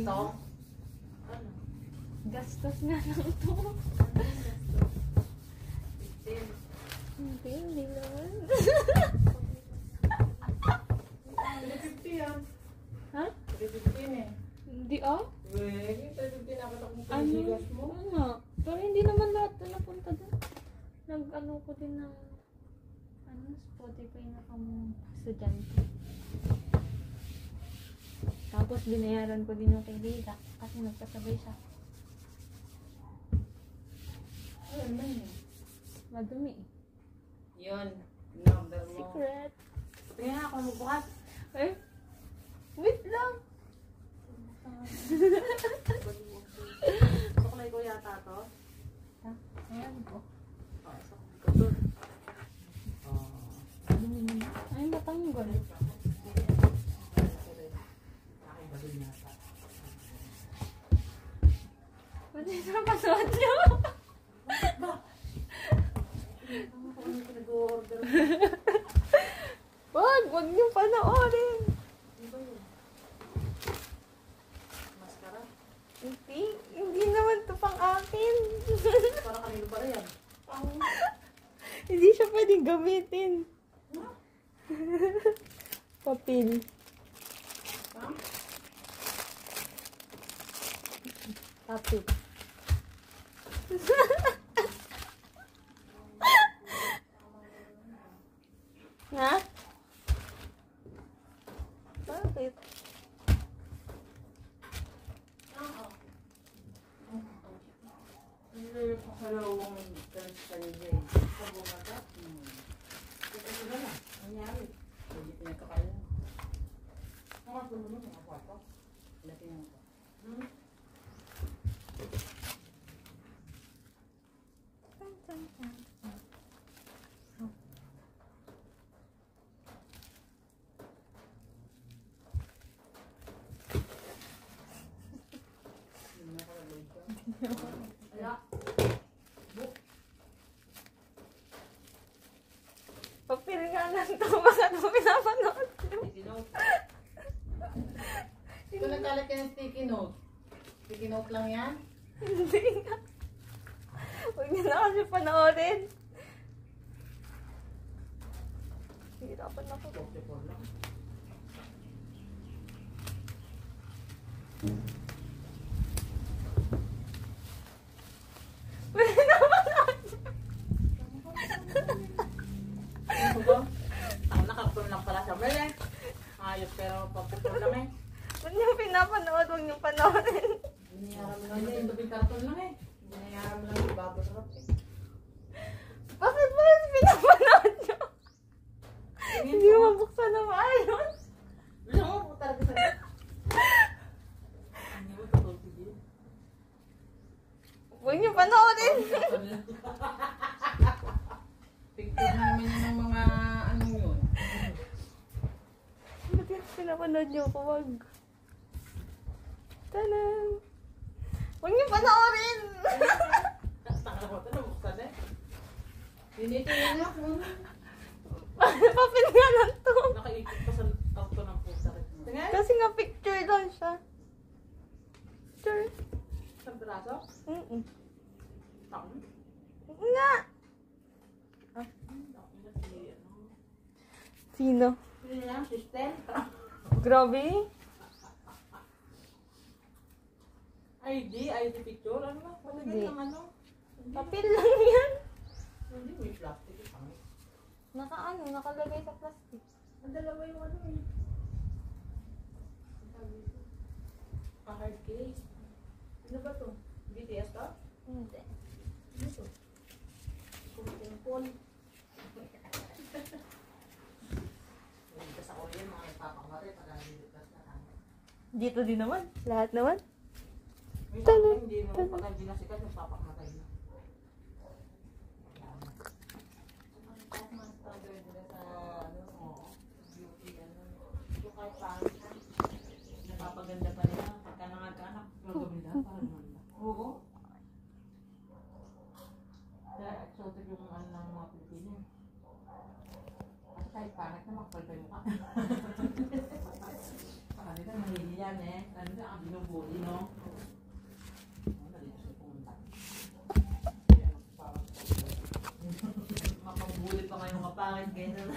Ito? Ano? Gastos nga lang to. Ano yung gastos? 15. Hindi naman. 350 yan. Ha? 315 eh. Hindi ah? Weh, 350 na katak mo Ano? pinisigas mo. Oo nga. Pero hindi naman lahat na napunta doon. Nag-ano ko din ng Spotify na kami estudyante. Tapos binayaran ko din yung kay Lila kasi nagkasabay siya. Ano naman eh? Madumi eh. Yun. Number mo. Secret. Tingnan nga ako magbukas. Eh? Wait lang. Suklay ko yata to. Ha? Ayan po. Oh, suklay ko to. Ay, matanggal. Pwede na pasuot nyo. Wag nyo panoorin. Maskara? Hindi naman to pang akin. Para kanino pala yan? Hindi siya pwedeng gamitin. Papel. Papel. Ha? Bakit? Pakalawang kanina eh. Sa bumata. Ito na lang. Nangyari. Hindi pinagkakain. Mga tulungan mga kwarto. Lati ng ko. Papel nga lang to. Baka ito pinapanood. Ito nagkalat ka ng sticky note. Sticky note lang yan? Hindi nga. Huwag niyo na kasi panoorin. Hirapan ako. 44 lang. Ano ba? Ang nakapun lang pala sa bele. Ayos pero papapun lang eh. Huwag niyo pinapanood. Huwag niyo panoorin. Binayaran mo lang yun. Yung tubig karton lang eh. Binayaran mo lang yung bago sarap eh. Bakit ba pinapanood niyo? Hindi mo mabuksan na maayos. Bilang mo po talaga sa hindi mo tutulog din. Huwag niyo panoorin. Picture namin yun ng mga anong yun. Ba't yung pinapanood niyo ako? Huwag. Tanan. Huwag niyo panoorin. Tanga ko ito, nabuksan eh. Tinitingin niya kung Papel nga lang to. nakaikot pa sa auto ng pusa rin. Tingnan? Kasi nga picture lang siya. Picture. Sa braso? Taon? Nga. Sino? Sino yan? Sister? Grabe. ID picture? Ano ba? Palagay Hindi. ng ano? Papel lang yan. Hindi, may plastic. Pangit. Nakalagay sa plastic. Ang dalawa yung ano eh. Hard case. Ano ba to? BTS to? Hindi. Ano to? Kumpon. Hindi sa Korean, mga nagpapamatay pag naliligtas na lang. Dito din naman. Lahat naman. May sabi, hindi mo pag hindi na sikat, nagpapamatay na. Napapaganda pa nila. Pagka nangagkanak, gagawin na. Parang nila. Oo. Kaya exotic yung ano ng mga Pilipino. At kahit pangit na magpalpay mo ka. Sa kanila, mahihiyan eh. Ano na, ang binubuli. Kahit ganyan na